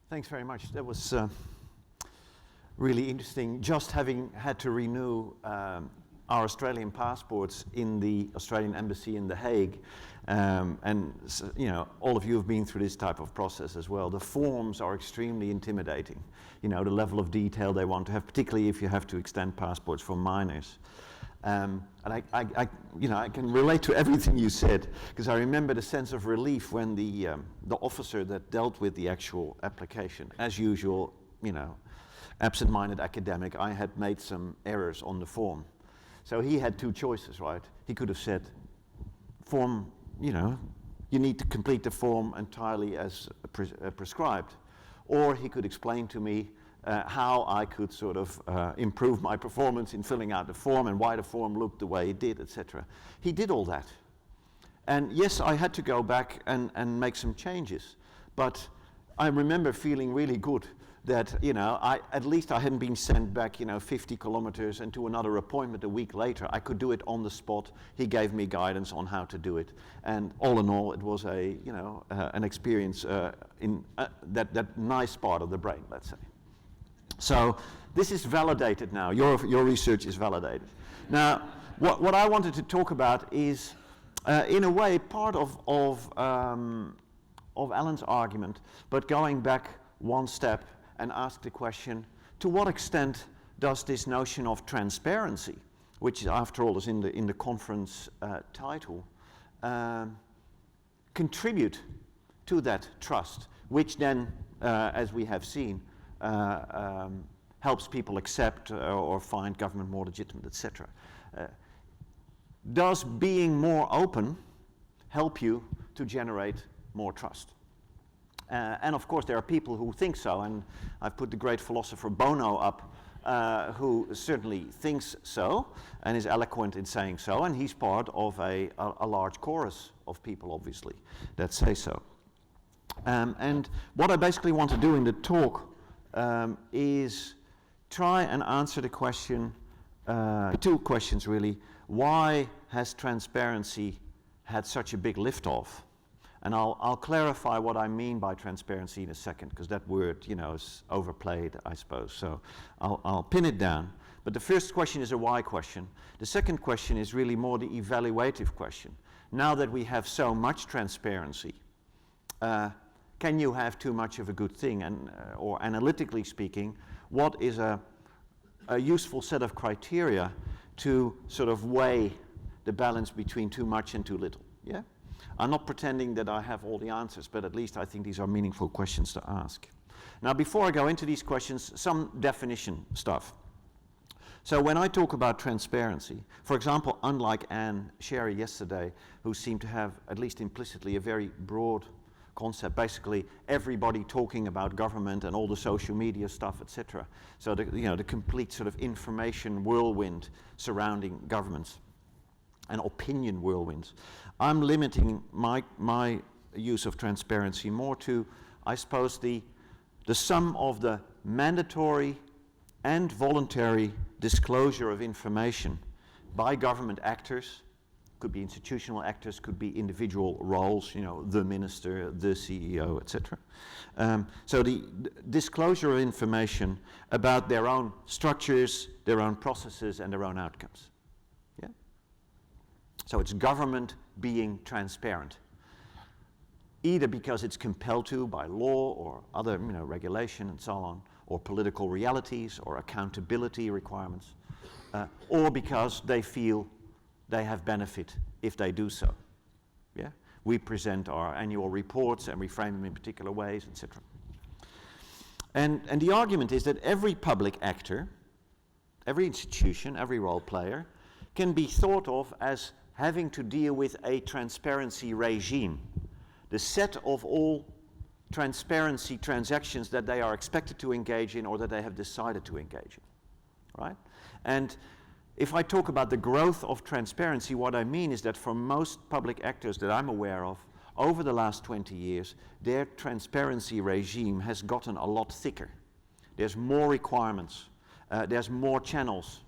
Thanks very much. That was really interesting. Just having had to renew our Australian passports in the Australian Embassy in The Hague, and you know, all of you have been through this type of process as well. The forms are extremely intimidating. You know, the level of detail they want to have, particularly if you have to extend passports for minors. And I can relate to everything you said, because I remember the sense of relief when the officer that dealt with the actual application, as usual, you know, absent-minded academic, I had made some errors on the form. So he had two choices, right? He could have said, form, you know, you need to complete the form entirely as prescribed. Or he could explain to me how I could sort of improve my performance in filling out the form and why the form looked the way it did, etc. He did all that. And yes, I had to go back and make some changes. But I remember feeling really good that, you know, at least I hadn't been sent back, you know, 50 kilometers and to another appointment a week later. I could do it on the spot. He gave me guidance on how to do it. And all in all, it was a, you know, an experience in that nice part of the brain, let's say. So this is validated now. Your research is validated. Now, what I wanted to talk about is, in a way, part of Alan's argument, but going back one step and ask the question, to what extent does this notion of transparency, which after all is in the conference title, contribute to that trust, which then, as we have seen, helps people accept or find government more legitimate, etc. Does being more open help you to generate more trust? And of course there are people who think so, and I've put the great philosopher Bono up, who certainly thinks so and is eloquent in saying so, and he's part of a large chorus of people, obviously, that say so. And what I basically want to do in the talk is try and answer the question, two questions really. Why has transparency had such a big lift-off? And I'll clarify what I mean by transparency in a second, because that word, you know, is overplayed, I suppose. So I'll pin it down. But the first question is a why question. The second question is really more the evaluative question. Now that we have so much transparency, can you have too much of a good thing? And, or analytically speaking, what is a useful set of criteria to sort of weigh the balance between too much and too little? Yeah? I'm not pretending that I have all the answers, but at least I think these are meaningful questions to ask. Now, before I go into these questions, some definition stuff. So when I talk about transparency, for example, unlike Anne Sherry yesterday, who seemed to have, at least implicitly, a very broad concept, basically everybody talking about government and all the social media stuff, etc. So the complete sort of information whirlwind surrounding governments and opinion whirlwinds. I'm limiting my use of transparency more to, I suppose, the sum of the mandatory and voluntary disclosure of information by government actors. Could be institutional actors, could be individual roles, you know, the minister, the CEO, etc. So the disclosure of information about their own structures, their own processes, and their own outcomes. Yeah? So it's government being transparent, either because it's compelled to by law or other, you know, regulation and so on, or political realities or accountability requirements, or because they feel they have benefit if they do so. Yeah? We present our annual reports and we frame them in particular ways, etc. And the argument is that every public actor, every institution, every role player, can be thought of as having to deal with a transparency regime, the set of all transparency transactions that they are expected to engage in or that they have decided to engage in, right? And if I talk about the growth of transparency, what I mean is that for most public actors that I'm aware of, over the last 20 years, their transparency regime has gotten a lot thicker. There's more requirements, there's more channels,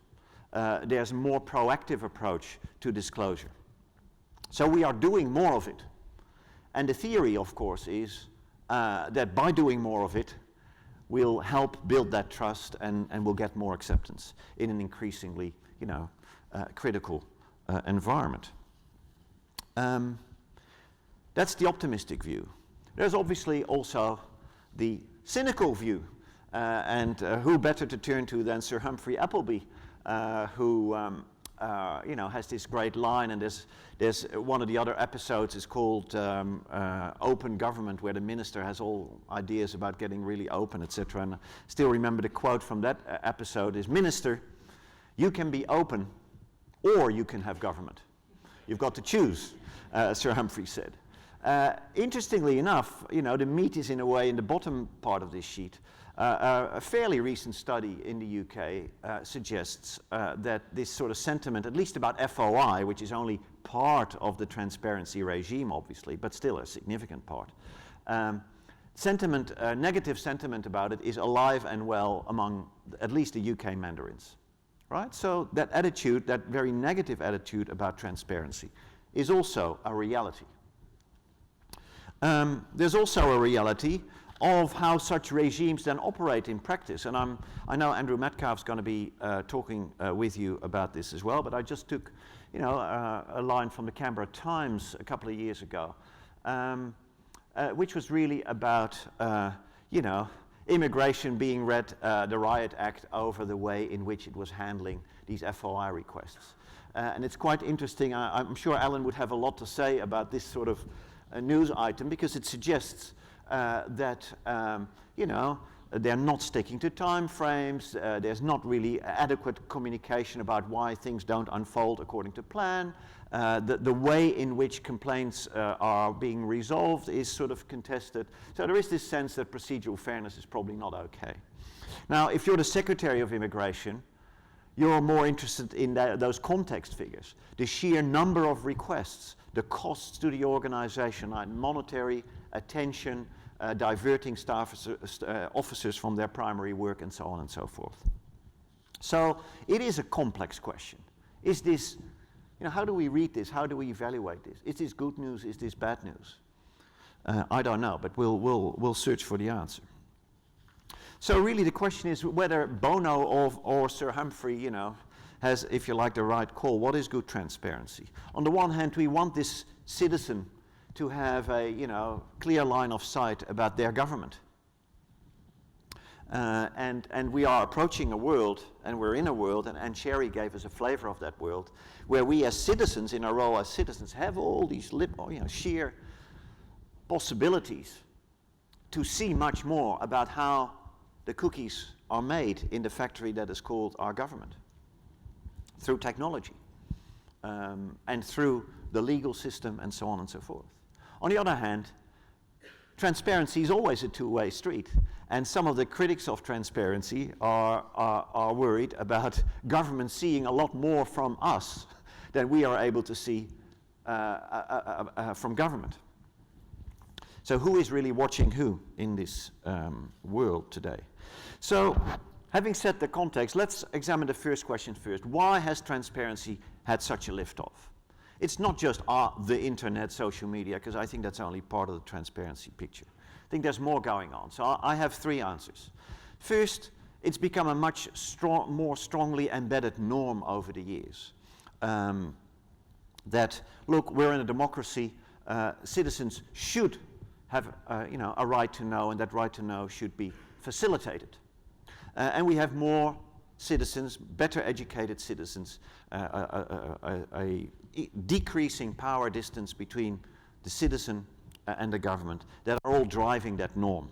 there's more proactive approach to disclosure. So we are doing more of it. And the theory, of course, is that by doing more of it, will help build that trust and will get more acceptance in an increasingly, critical environment. That's the optimistic view. There's obviously also the cynical view, and who better to turn to than Sir Humphrey Appleby, who has this great line, and there's one of the other episodes is called Open Government, where the minister has all ideas about getting really open, etc. And I still remember the quote from that episode is, "Minister, you can be open or you can have government. You've got to choose," Sir Humphrey said. Interestingly enough, the meat is in a way in the bottom part of this sheet. A fairly recent study in the UK suggests that this sort of sentiment, at least about FOI, which is only part of the transparency regime, obviously, but still a significant part, negative sentiment about it is alive and well among at least the UK Mandarins, right? So that attitude, that very negative attitude about transparency, is also a reality. There's also a reality of how such regimes then operate in practice. And I know Andrew Metcalf's going to be talking with you about this as well, but I just took a line from the Canberra Times a couple of years ago, which was really about immigration being read, the Riot Act, over the way in which it was handling these FOI requests. And it's quite interesting. I'm sure Alan would have a lot to say about this sort of news item, because it suggests that they're not sticking to time frames, there's not really adequate communication about why things don't unfold according to plan, the way in which complaints are being resolved is sort of contested. So there is this sense that procedural fairness is probably not okay. Now, if you're the Secretary of Immigration, you're more interested in those context figures, the sheer number of requests, the costs to the organization, like monetary, attention, diverting staff officers from their primary work, and so on and so forth. So it is a complex question. Is this, how do we read this? How do we evaluate this? Is this good news? Is this bad news? I don't know, but we'll search for the answer. So really the question is whether Bono or Sir Humphrey, has, if you like, the right call. What is good transparency? On the one hand, we want this citizen to have a clear line of sight about their government. And we are approaching a world, and we're in a world, and Sherry gave us a flavor of that world, where we as citizens, in our role as citizens, have all these sheer possibilities to see much more about how the cookies are made in the factory that is called our government, through technology, and through the legal system, and so on and so forth. On the other hand, transparency is always a two-way street, and some of the critics of transparency are worried about government seeing a lot more from us than we are able to see from government. So who is really watching who in this world today? So, having set the context, let's examine the first question first. Why has transparency had such a lift-off? It's not just the internet, social media, because I think that's only part of the transparency picture. I think there's more going on. So I have three answers. First, it's become a much more strongly embedded norm over the years. That, look, we're in a democracy, citizens should have a right to know, and that right to know should be facilitated. And we have more citizens, better educated citizens, a decreasing power distance between the citizen and the government that are all driving that norm.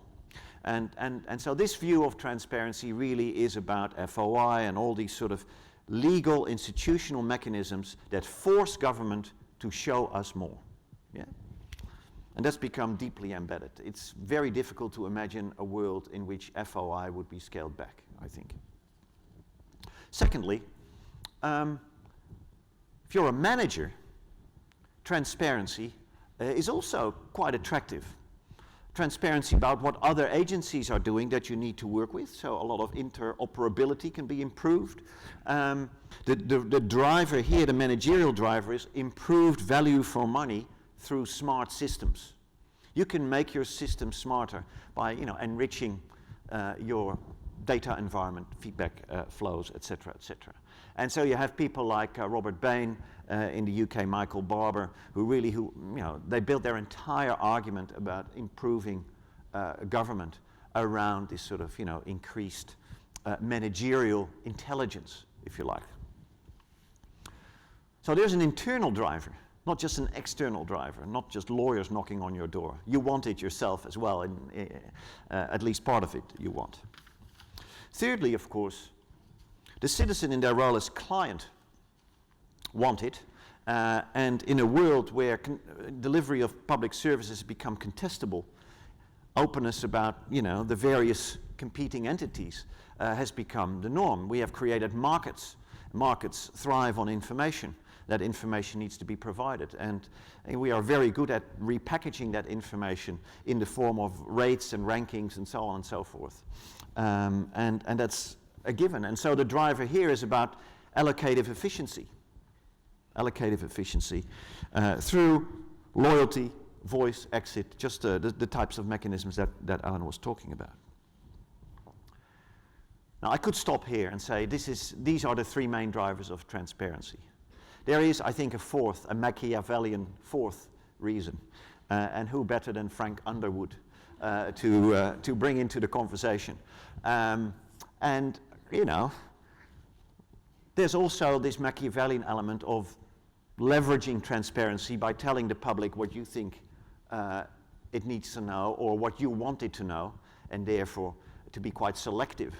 And so this view of transparency really is about FOI and all these sort of legal institutional mechanisms that force government to show us more. Yeah? And that's become deeply embedded. It's very difficult to imagine a world in which FOI would be scaled back, I think. Secondly, if you're a manager, transparency is also quite attractive. Transparency about what other agencies are doing that you need to work with, so a lot of interoperability can be improved. The driver here, the managerial driver, is improved value for money through smart systems. You can make your system smarter by enriching your data environment, feedback flows, etc., etc. And so you have people like Robert Bain in the UK, Michael Barber, they built their entire argument about improving government around this sort of, increased managerial intelligence, if you like. So there's an internal driver, not just an external driver, not just lawyers knocking on your door. You want it yourself as well, at least part of it you want. Thirdly, of course, the citizen in their role as client want it, and in a world where delivery of public services become contestable, openness about the various competing entities has become the norm. We have created markets. Markets thrive on information. That information needs to be provided, and we are very good at repackaging that information in the form of rates and rankings and so on and so forth. And that's a given. And so the driver here is about allocative efficiency. Allocative efficiency through loyalty, voice, exit, just the types of mechanisms that Alan was talking about. Now I could stop here and say these are the three main drivers of transparency. There is, I think, a Machiavellian fourth reason, and who better than Frank Underwood to bring into the conversation. And there's also this Machiavellian element of leveraging transparency by telling the public what you think it needs to know or what you want it to know, and therefore to be quite selective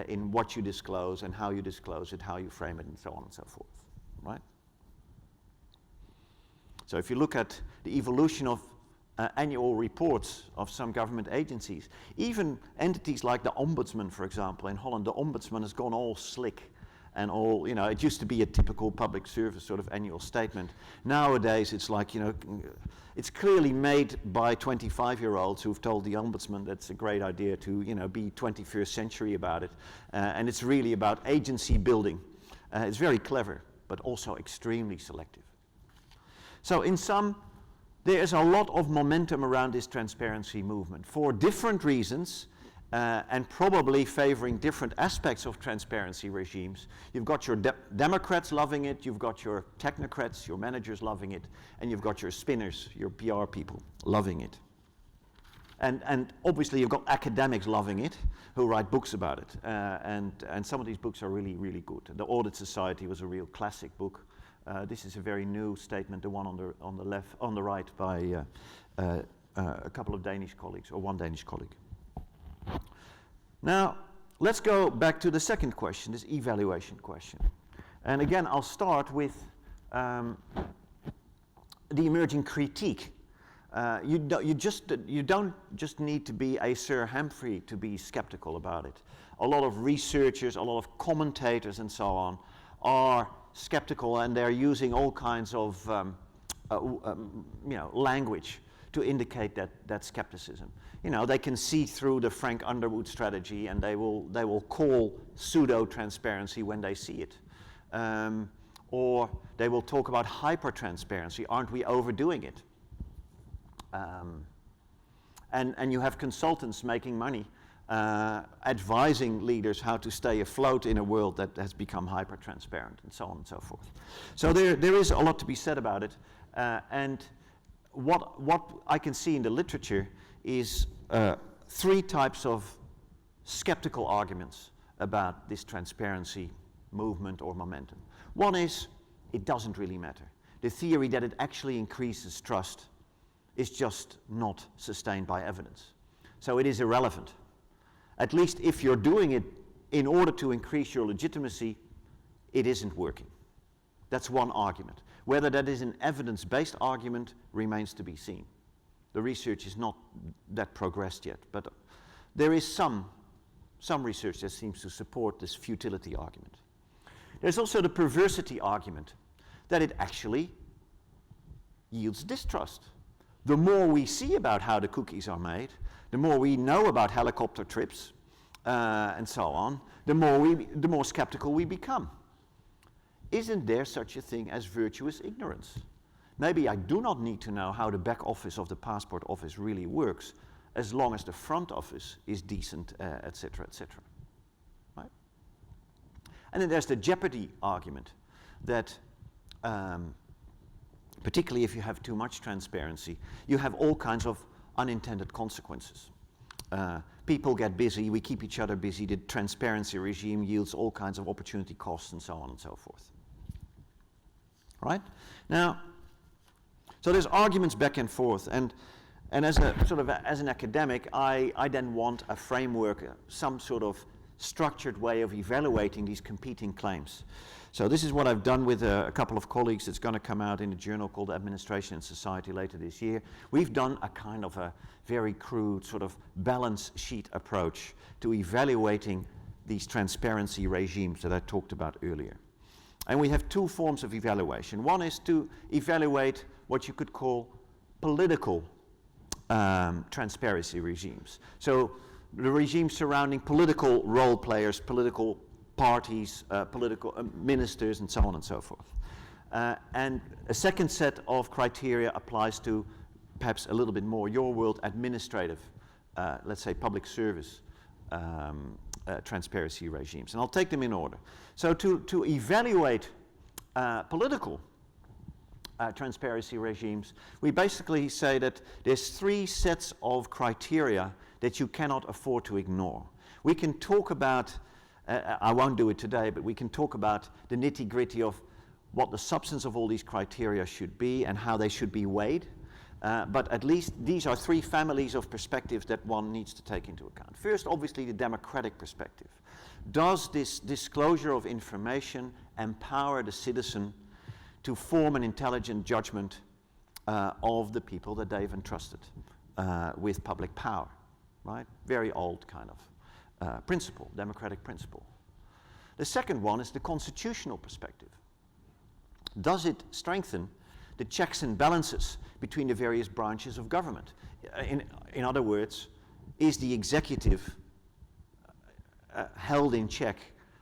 in what you disclose and how you disclose it, how you frame it, and so on and so forth, right? So if you look at the evolution of annual reports of some government agencies, even entities like the Ombudsman, for example, in Holland, the Ombudsman has gone all slick and all, it used to be a typical public service sort of annual statement. Nowadays it's like, it's clearly made by 25-year-olds who've told the Ombudsman that's a great idea to, be 21st century about it. And it's really about agency building. It's very clever, but also extremely selective. So in sum, there is a lot of momentum around this transparency movement for different reasons and probably favoring different aspects of transparency regimes. You've got your Democrats loving it, you've got your technocrats, your managers loving it, and you've got your spinners, your PR people loving it. And obviously you've got academics loving it who write books about it. And some of these books are really, really good. The Audit Society was a real classic book. This is a very new statement, the one on the right by a couple of Danish colleagues, or one Danish colleague. Now, let's go back to the second question, this evaluation question. And again, I'll start with the emerging critique. You don't just need to be a Sir Humphrey to be skeptical about it. A lot of researchers, a lot of commentators and so on are skeptical, and they're using all kinds of language to indicate that skepticism. They can see through the Frank Underwood strategy, and they will call pseudo-transparency when they see it. Or they will talk about hyper-transparency. Aren't we overdoing it? And you have consultants making money advising leaders how to stay afloat in a world that has become hyper-transparent, and so on and so forth. So there is a lot to be said about it, and what I can see in the literature is three types of skeptical arguments about this transparency movement or momentum. One is, it doesn't really matter. The theory that it actually increases trust is just not sustained by evidence. So it is irrelevant. At least if you're doing it in order to increase your legitimacy, it isn't working. That's one argument. Whether that is an evidence-based argument remains to be seen. The research is not that progressed yet, but there is some research that seems to support this futility argument. There's also the perversity argument, that it actually yields distrust. The more we see about how the cookies are made, the more we know about helicopter trips and so on, the more skeptical we become. Isn't there such a thing as virtuous ignorance? Maybe I do not need to know how the back office of the passport office really works. as long as the front office is decent, etc., etc. Right? And then there's the jeopardy argument that particularly if you have too much transparency, you have all kinds of unintended consequences. People get busy, we keep each other busy, the transparency regime yields all kinds of opportunity costs and so on and so forth. Right? Now, so there's arguments back and forth, and as an academic, I then want a framework, some sort of structured way of evaluating these competing claims. So this is what I've done with a couple of colleagues. It's going to come out in a journal called Administration and Society later this year. We've done a kind of a very crude sort of balance sheet approach to evaluating these transparency regimes that I talked about earlier. And we have two forms of evaluation. One is to evaluate what you could call political transparency regimes. So the regimes surrounding political role players, political parties, political ministers, and so on and so forth. And a second set of criteria applies to perhaps a little bit more your world administrative, let's say public service transparency regimes. And I'll take them in order. So to evaluate political transparency regimes, we basically say that there's three sets of criteria that you cannot afford to ignore. We can talk about, I won't do it today, but we can talk about the nitty-gritty of what the substance of all these criteria should be and how they should be weighed. But at least these are three families of perspectives that one needs to take into account. First, obviously, the democratic perspective. Does this disclosure of information empower the citizen to form an intelligent judgment of the people that they've entrusted with public power, right? Very old kind of principle, democratic principle. The second one is the constitutional perspective. Does it strengthen the checks and balances between the various branches of government? In other words, is the executive held in check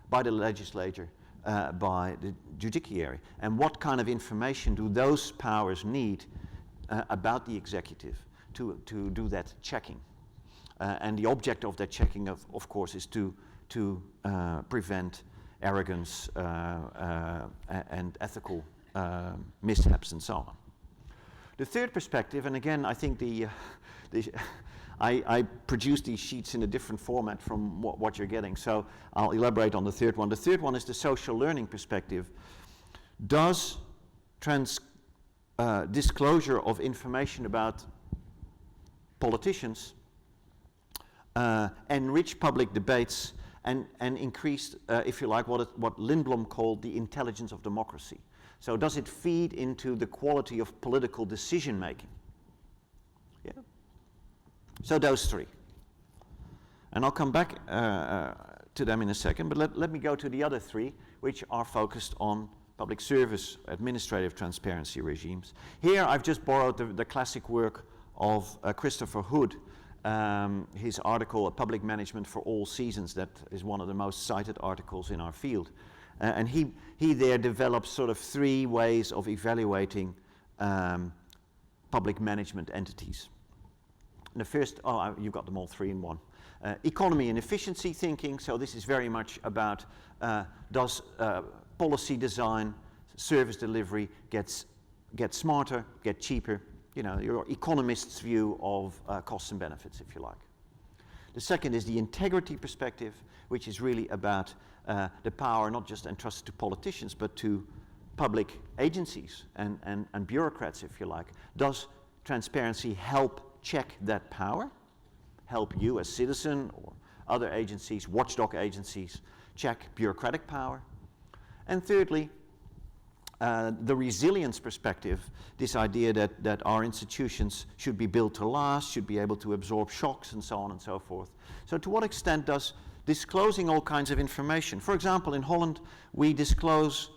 by the legislature, by the judiciary? And what kind of information do those powers need about the executive to do that checking? And the object of that checking, of course, is to prevent arrogance and ethical mishaps and so on. The third perspective, and again, I think I produced these sheets in a different format from what you're getting, so I'll elaborate on the third one. The third one is the social learning perspective. Does disclosure of information about politicians enrich public debates and increase, if you like, what Lindblom called the intelligence of democracy? So does it feed into the quality of political decision making? Yeah. So those three. And I'll come back to them in a second, but let me go to the other three, which are focused on public service administrative transparency regimes. Here I've just borrowed the classic work of Christopher Hood, his article, Public Management for All Seasons, that is one of the most cited articles in our field. And he there develops sort of three ways of evaluating public management entities. And the first, you've got them all three in one. Economy and efficiency thinking, so this is very much about does policy design, service delivery get smarter, get cheaper? You know, your economist's view of costs and benefits, if you like. The second is the integrity perspective, which is really about the power not just entrusted to politicians, but to public agencies and bureaucrats, if you like. Does transparency help check that power? Help you as citizen or other agencies, watchdog agencies, check bureaucratic power? And thirdly, the resilience perspective, this idea that our institutions should be built to last, should be able to absorb shocks and so on and so forth. So to what extent does disclosing all kinds of information, for example, in Holland we disclose,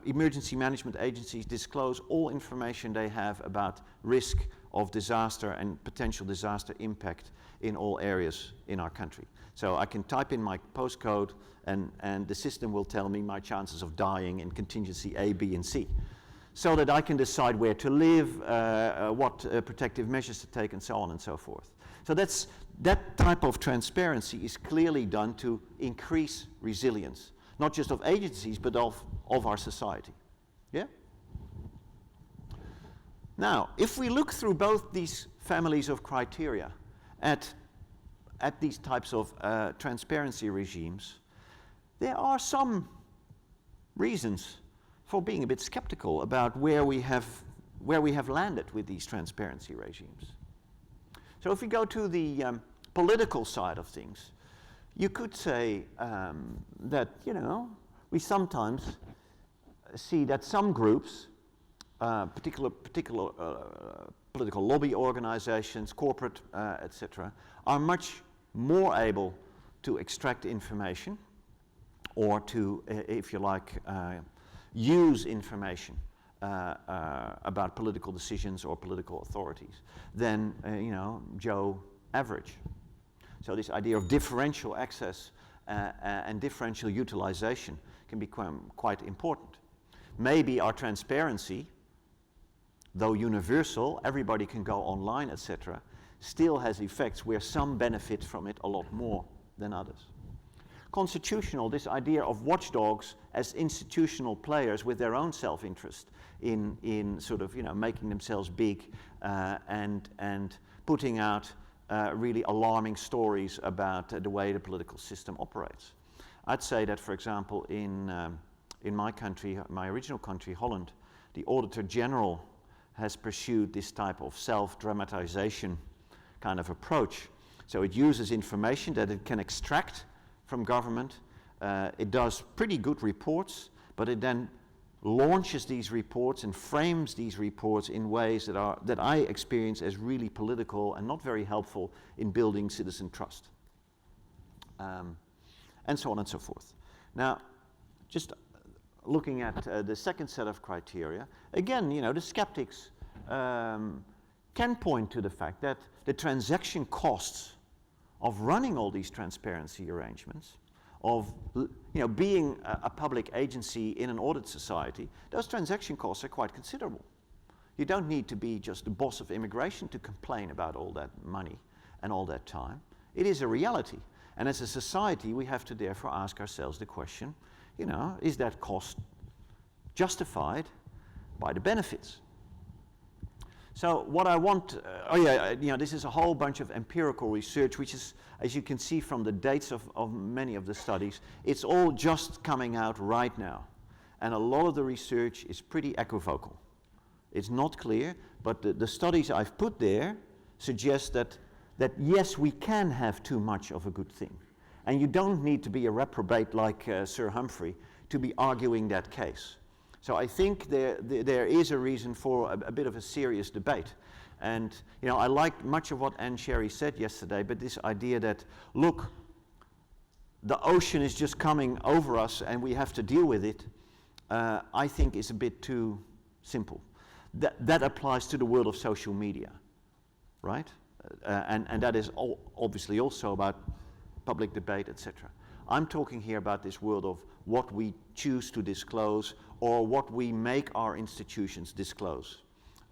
emergency management agencies disclose all information they have about risk of disaster and potential disaster impact in all areas in our country. So I can type in my postcode and the system will tell me my chances of dying in contingency A, B, and C. so that I can decide where to live, what protective measures to take, and so on and so forth. So that type of transparency is clearly done to increase resilience, not just of agencies, but of our society. Yeah? Now, if we look through both these families of criteria at these types of transparency regimes, there are some reasons for being a bit skeptical about where we have landed with these transparency regimes. So if we go to the political side of things, you could say that, we sometimes see that some groups, particular political lobby organizations, corporate, etc., are much more able to extract information or to, if you like, use information about political decisions or political authorities than, Joe average. So this idea of differential access and differential utilization can become quite important. Maybe our transparency, though universal, everybody can go online, etc., still has effects where some benefit from it a lot more than others. Constitutional, this idea of watchdogs as institutional players with their own self-interest in sort of, making themselves big and putting out really alarming stories about the way the political system operates. I'd say that, for example, in my country, my original country, Holland, the Auditor General has pursued this type of self-dramatization kind of approach. So it uses information that it can extract from government. It does pretty good reports, but it then launches these reports and frames these reports in ways that I experience as really political and not very helpful in building citizen trust. And so on and so forth. Now, just looking at the second set of criteria, again, the skeptics can point to the fact that the transaction costs of running all these transparency arrangements, of being a public agency in an audit society, those transaction costs are quite considerable. You don't need to be just the boss of immigration to complain about all that money and all that time. It is a reality. And as a society, we have to therefore ask ourselves the question, is that cost justified by the benefits? So what I want, this is a whole bunch of empirical research, which is, as you can see from the dates of many of the studies, it's all just coming out right now. And a lot of the research is pretty equivocal. It's not clear, but the studies I've put there suggest that yes, we can have too much of a good thing. And you don't need to be a reprobate like Sir Humphrey to be arguing that case. So I think there is a reason for a bit of a serious debate. And I liked much of what Anne Sherry said yesterday, but this idea that, look, the ocean is just coming over us and we have to deal with it, I think is a bit too simple. That applies to the world of social media, right? And that is obviously also about public debate, etc. I'm talking here about this world of what we choose to disclose or what we make our institutions disclose.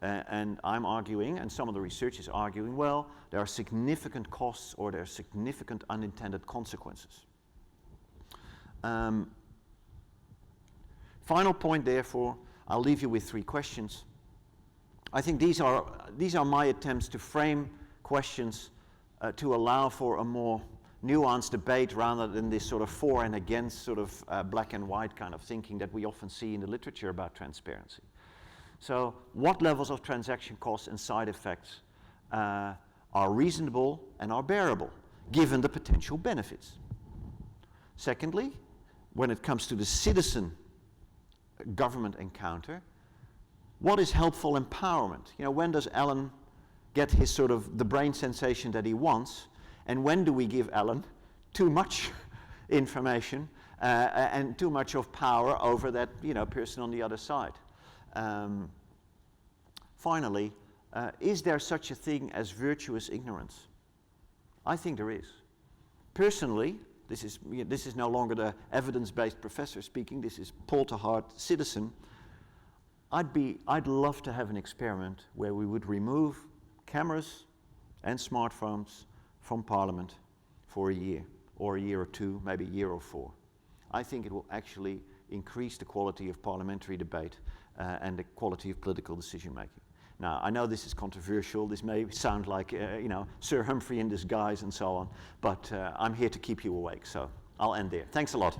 And I'm arguing, and some of the research is arguing, well, there are significant costs or there are significant unintended consequences. Final point, therefore, I'll leave you with 3 questions. I think these are my attempts to frame questions to allow for a more nuanced debate rather than this sort of for and against sort of black and white kind of thinking that we often see in the literature about transparency. So what levels of transaction costs and side effects are reasonable and are bearable given the potential benefits? Secondly, when it comes to the citizen government encounter, what is helpful empowerment? When does Alan get his sort of the brain sensation that he wants? And when do we give Alan too much information and too much of power over that person on the other side? Finally, is there such a thing as virtuous ignorance? I think there is. Personally, this is no longer the evidence-based professor speaking. This is Paul to Hart, citizen. I'd love to have an experiment where we would remove cameras and smartphones from Parliament for a year or two, maybe a year or 4. I think it will actually increase the quality of parliamentary debate and the quality of political decision making. Now, I know this is controversial. This may sound like, Sir Humphrey in disguise and so on, but I'm here to keep you awake, so I'll end there. Thanks a lot.